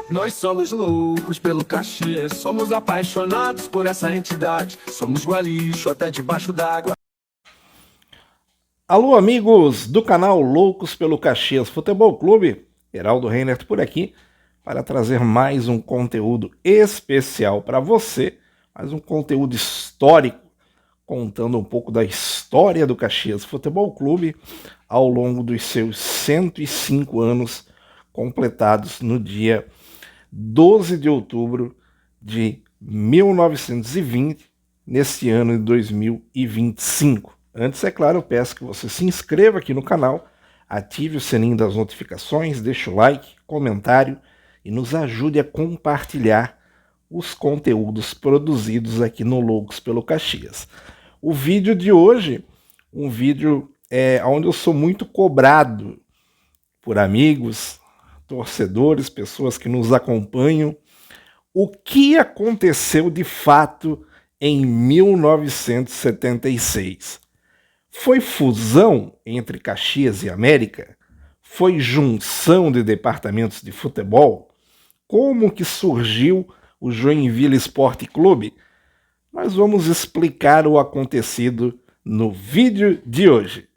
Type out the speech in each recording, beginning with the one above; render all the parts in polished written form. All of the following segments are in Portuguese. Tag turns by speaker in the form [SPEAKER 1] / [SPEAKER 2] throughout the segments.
[SPEAKER 1] Nós somos loucos pelo Caxias, somos apaixonados por essa entidade. Somos gualicho até debaixo d'água.
[SPEAKER 2] Alô, amigos do canal Loucos pelo Caxias Futebol Clube, Heraldo Reinert por aqui, para trazer mais um conteúdo especial para você, mais um conteúdo histórico, contando um pouco da história do Caxias Futebol Clube ao longo dos seus 105 anos completados no dia 12 de outubro de 1920, nesse ano de 2025. Antes, é claro, eu peço que você se inscreva aqui no canal, ative o sininho das notificações, deixe o like, comentário e nos ajude a compartilhar os conteúdos produzidos aqui no Loucos pelo Caxias. O vídeo de hoje, um vídeo onde eu sou muito cobrado por amigos, torcedores, pessoas que nos acompanham. O que aconteceu de fato em 1976? Foi fusão entre Caxias e América? Foi junção de departamentos de futebol? Como que surgiu o Joinville Esporte Clube? Nós vamos explicar o acontecido no vídeo de hoje.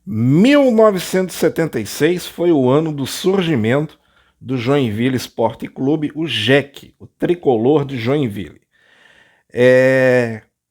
[SPEAKER 2] Em 1976 foi o ano do surgimento do Joinville Esporte Clube, o JEC, o tricolor de Joinville.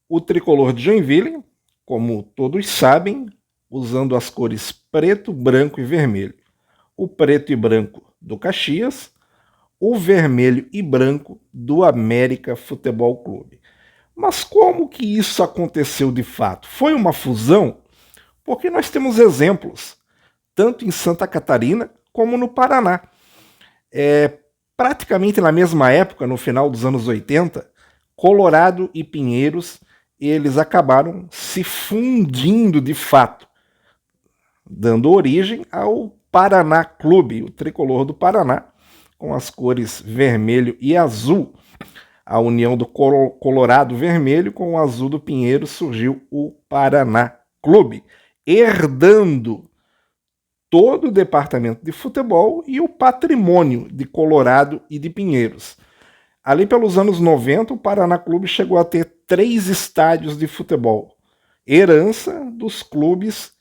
[SPEAKER 2] O tricolor de Joinville, como todos sabem, usando as cores preto, branco e vermelho. O preto e branco do Caxias, o vermelho e branco do América Futebol Clube. Mas como que isso aconteceu de fato? Foi uma fusão? Porque nós temos exemplos, tanto em Santa Catarina como no Paraná. Praticamente na mesma época, no final dos anos 80, Colorado e Pinheiros, eles acabaram se fundindo de fato, dando origem ao Paraná Clube, o tricolor do Paraná, com as cores vermelho e azul. A união do Colorado vermelho com o azul do Pinheiro surgiu o Paraná Clube, herdando todo o departamento de futebol e o patrimônio de Colorado e de Pinheiros. Ali pelos anos 90, o Paraná Clube chegou a ter 3 estádios de futebol, herança dos clubes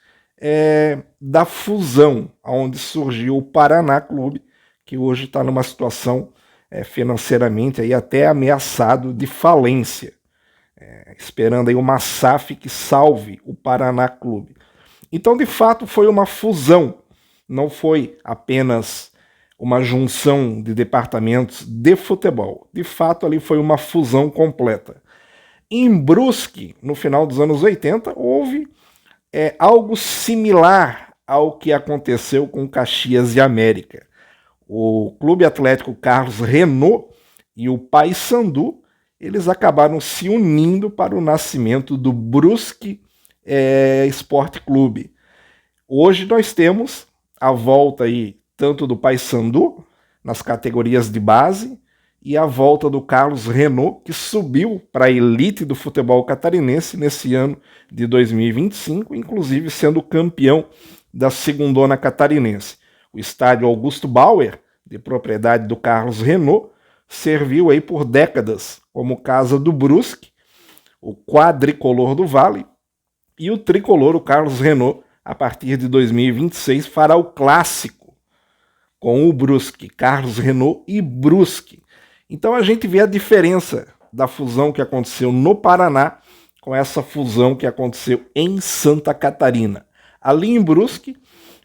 [SPEAKER 2] da fusão, onde surgiu o Paraná Clube, que hoje está numa situação financeiramente aí até ameaçado de falência, esperando aí uma SAF que salve o Paraná Clube. Então, de fato, foi uma fusão, não foi apenas uma junção de departamentos de futebol. De fato, ali foi uma fusão completa. Em Brusque, no final dos anos 80, houve algo similar ao que aconteceu com Caxias e América. O Clube Atlético Carlos Renault e o Paysandu, eles acabaram se unindo para o nascimento do Brusque Esporte Clube. Hoje nós temos a volta aí tanto do Paysandu nas categorias de base e a volta do Carlos Renault, que subiu para a elite do futebol catarinense nesse ano de 2025, inclusive sendo campeão da Segundona Catarinense. O estádio Augusto Bauer, de propriedade do Carlos Renault, serviu aí por décadas como casa do Brusque, o quadricolor do Vale, e o tricolor, o Carlos Renault, a partir de 2026, fará o clássico com o Brusque, Carlos Renault e Brusque. Então a gente vê a diferença da fusão que aconteceu no Paraná com essa fusão que aconteceu em Santa Catarina. Ali em Brusque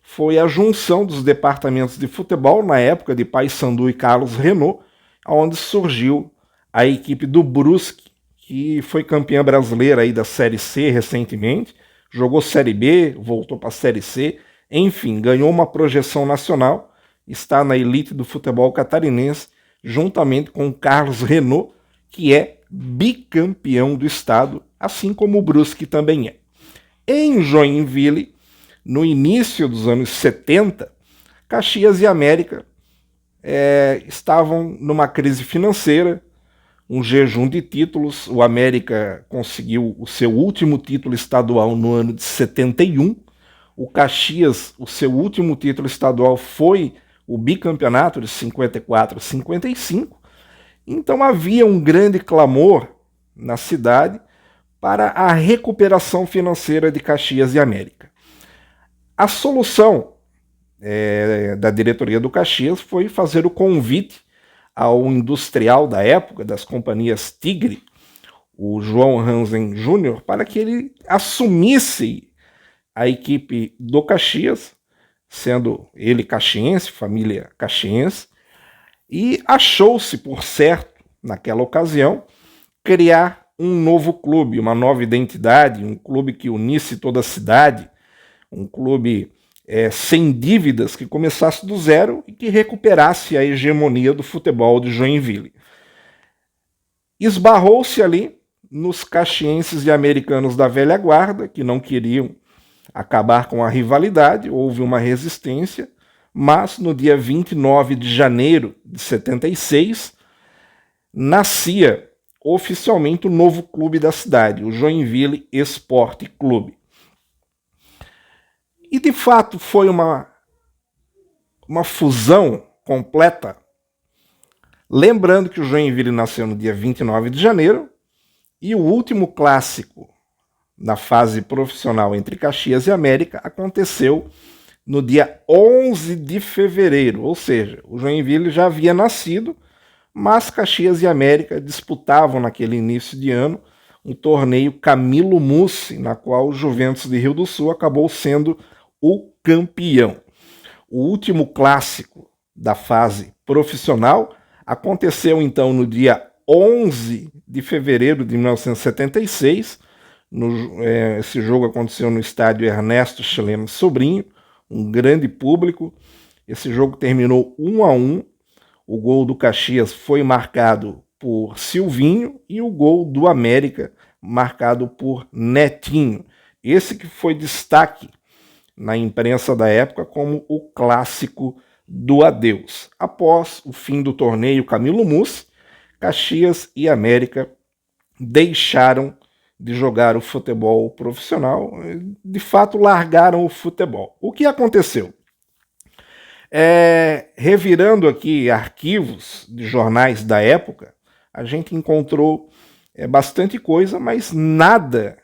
[SPEAKER 2] foi a junção dos departamentos de futebol, na época de Paysandu e Carlos Renault, onde surgiu a equipe do Brusque, que foi campeã brasileira aí da Série C recentemente, jogou Série B, voltou para a Série C, enfim, ganhou uma projeção nacional, está na elite do futebol catarinense, juntamente com o Carlos Renault, que é bicampeão do estado, assim como o Brusque também é. Em Joinville, no início dos anos 70, Caxias e América estavam numa crise financeira, um jejum de títulos. O América conseguiu o seu último título estadual no ano de 71. O Caxias, o seu último título estadual foi o bicampeonato de 54 a 55. Então havia um grande clamor na cidade para a recuperação financeira de Caxias e América. A solução da diretoria do Caxias foi fazer o convite ao industrial da época, das companhias Tigre, o João Hansen Júnior, para que ele assumisse a equipe do Caxias, sendo ele caxiense, família caxiense, e achou-se por certo, naquela ocasião, criar um novo clube, uma nova identidade, um clube que unisse toda a cidade, um clube sem dívidas, que começasse do zero e que recuperasse a hegemonia do futebol de Joinville. Esbarrou-se ali nos caxienses e americanos da velha guarda, que não queriam acabar com a rivalidade, houve uma resistência, mas no dia 29 de janeiro de 76, nascia oficialmente o novo clube da cidade, o Joinville Esporte Clube. E de fato foi uma fusão completa. Lembrando que o Joinville nasceu no dia 29 de janeiro e o último clássico na fase profissional entre Caxias e América aconteceu no dia 11 de fevereiro, ou seja, o Joinville já havia nascido, mas Caxias e América disputavam naquele início de ano um torneio Camilo Mussi, na qual o Juventus de Rio do Sul acabou sendo o campeão. O último clássico da fase profissional aconteceu então no dia 11 de fevereiro de 1976. Esse jogo aconteceu no estádio Ernesto Chileno Sobrinho, um grande público. Esse jogo terminou 1-1. O gol do Caxias foi marcado por Silvinho e o gol do América marcado por Netinho. Esse que foi destaque na imprensa da época como o clássico do adeus. Após o fim do torneio Camilo Mussi, Caxias e América deixaram de jogar o futebol profissional, de fato largaram o futebol. O que aconteceu? Revirando aqui arquivos de jornais da época, a gente encontrou bastante coisa, mas nada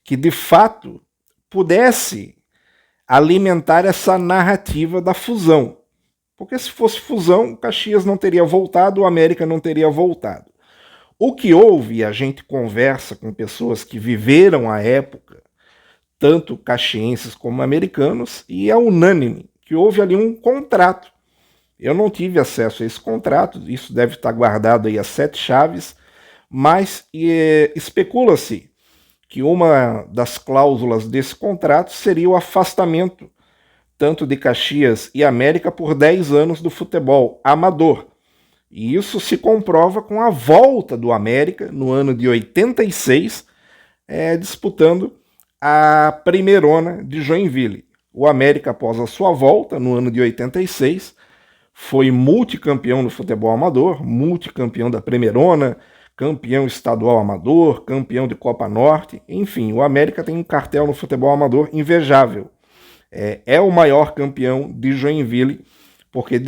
[SPEAKER 2] que de fato pudesse alimentar essa narrativa da fusão. Porque se fosse fusão, o Caxias não teria voltado, o América não teria voltado. O que houve, a gente conversa com pessoas que viveram a época, tanto caxienses como americanos, e é unânime que houve ali um contrato. Eu não tive acesso a esse contrato, isso deve estar guardado aí a 7 chaves, mas especula-se que uma das cláusulas desse contrato seria o afastamento tanto de Caxias e América por 10 anos do futebol amador. E isso se comprova com a volta do América no ano de 86, disputando a Primeirona de Joinville. O América, após a sua volta no ano de 86, foi multicampeão no futebol amador, multicampeão da Primeirona, campeão estadual amador, campeão de Copa Norte, enfim, o América tem um cartel no futebol amador invejável. É o maior campeão de Joinville, porque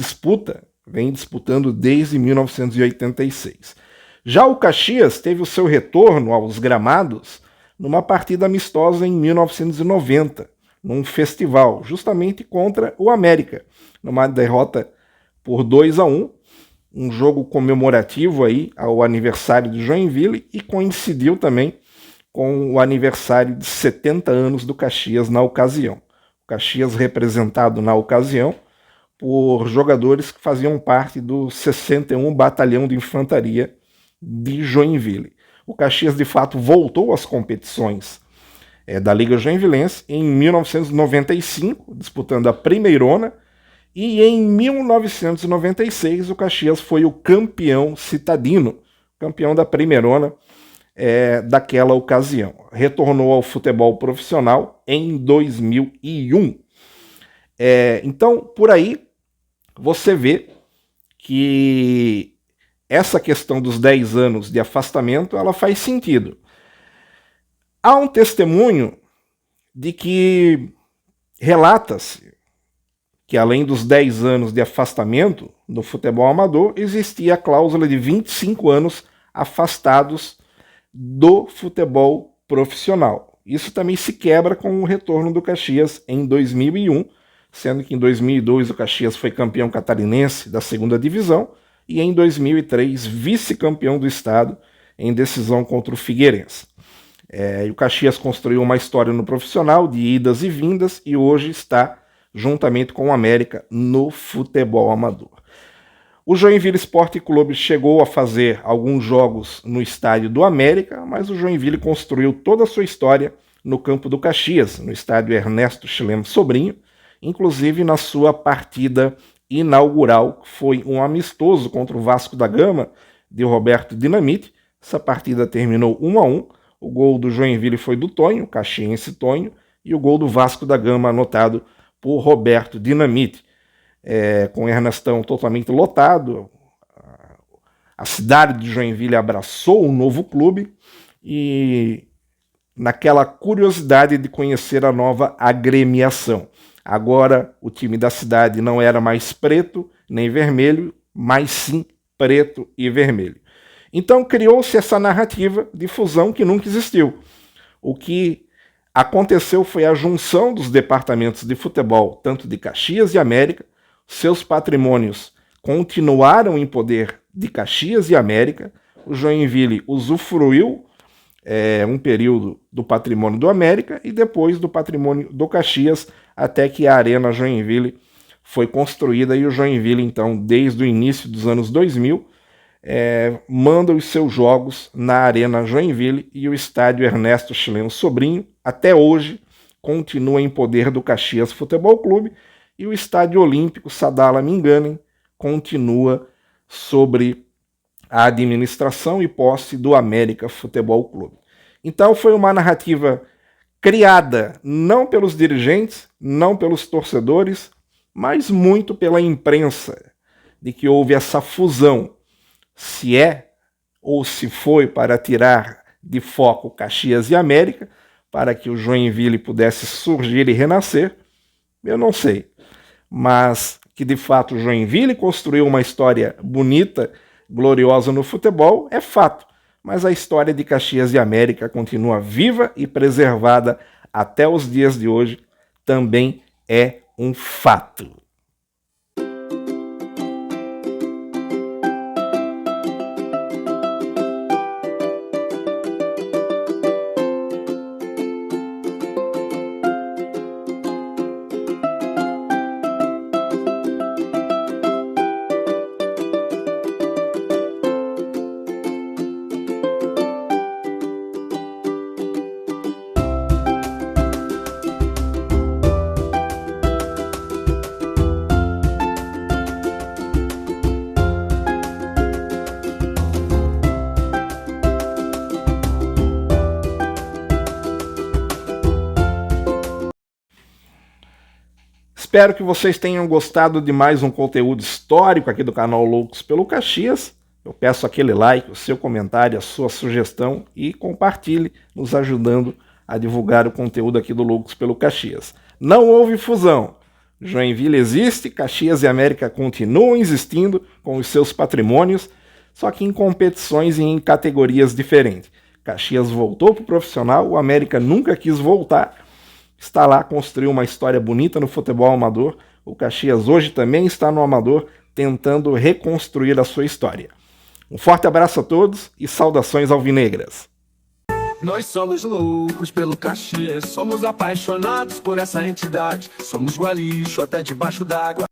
[SPEAKER 2] vem disputando desde 1986. Já o Caxias teve o seu retorno aos gramados numa partida amistosa em 1990, num festival, justamente contra o América, numa derrota por 2-1, um jogo comemorativo aí ao aniversário de Joinville e coincidiu também com o aniversário de 70 anos do Caxias na ocasião. O Caxias representado na ocasião por jogadores que faziam parte do 61 Batalhão de Infantaria de Joinville. O Caxias, de fato, voltou às competições da Liga Joinvilense em 1995, disputando a Primeirona, e em 1996 o Caxias foi o campeão citadino, campeão da Primeirona daquela ocasião. Retornou ao futebol profissional em 2001. Então, por aí, você vê que essa questão dos 10 anos de afastamento, ela faz sentido. Há um testemunho de que relata-se que, além dos 10 anos de afastamento do futebol amador, existia a cláusula de 25 anos afastados do futebol profissional. Isso também se quebra com o retorno do Caxias em 2001, sendo que em 2002 o Caxias foi campeão catarinense da segunda divisão e em 2003 vice-campeão do estado em decisão contra o Figueirense. E o Caxias construiu uma história no profissional de idas e vindas e hoje está juntamente com o América no futebol amador. O Joinville Esporte Clube chegou a fazer alguns jogos no estádio do América, mas o Joinville construiu toda a sua história no campo do Caxias, no estádio Ernesto Chileno Sobrinho, inclusive na sua partida inaugural, que foi um amistoso contra o Vasco da Gama, de Roberto Dinamite. Essa partida terminou 1-1, o gol do Joinville foi do Tonho, caxiense Tonho, e o gol do Vasco da Gama anotado por Roberto Dinamite, com o Ernestão totalmente lotado. A cidade de Joinville abraçou o novo clube e naquela curiosidade de conhecer a nova agremiação. Agora o time da cidade não era mais preto nem vermelho, mas sim preto e vermelho. Então criou-se essa narrativa de fusão que nunca existiu. O que aconteceu foi a junção dos departamentos de futebol, tanto de Caxias e América. Seus patrimônios continuaram em poder de Caxias e América. O Joinville usufruiu um período do patrimônio do América e depois do patrimônio do Caxias, até que a Arena Joinville foi construída e o Joinville, então, desde o início dos anos 2000, manda os seus jogos na Arena Joinville e o estádio Ernesto Chileno Sobrinho, até hoje, continua em poder do Caxias Futebol Clube e o estádio olímpico Sadala Minganen continua sobre a administração e posse do América Futebol Clube. Então foi uma narrativa criada não pelos dirigentes, não pelos torcedores, mas muito pela imprensa, de que houve essa fusão. Se é ou se foi para tirar de foco Caxias e América, para que o Joinville pudesse surgir e renascer, eu não sei. Mas que de fato o Joinville construiu uma história bonita, gloriosa no futebol, é fato. Mas a história de Caxias e América continua viva e preservada até os dias de hoje, também é um fato. Espero que vocês tenham gostado de mais um conteúdo histórico aqui do canal Loucos pelo Caxias. Eu peço aquele like, o seu comentário, a sua sugestão e compartilhe, nos ajudando a divulgar o conteúdo aqui do Loucos pelo Caxias. Não houve fusão. Joinville existe, Caxias e América continuam existindo com os seus patrimônios, só que em competições e em categorias diferentes. Caxias voltou para o profissional, o América nunca quis voltar. Está lá, construiu uma história bonita no futebol amador. O Caxias hoje também está no amador, tentando reconstruir a sua história. Um forte abraço a todos e saudações alvinegras.
[SPEAKER 1] Nós somos loucos pelo Caxias, somos apaixonados por essa entidade. Somos gualicho até debaixo d'água.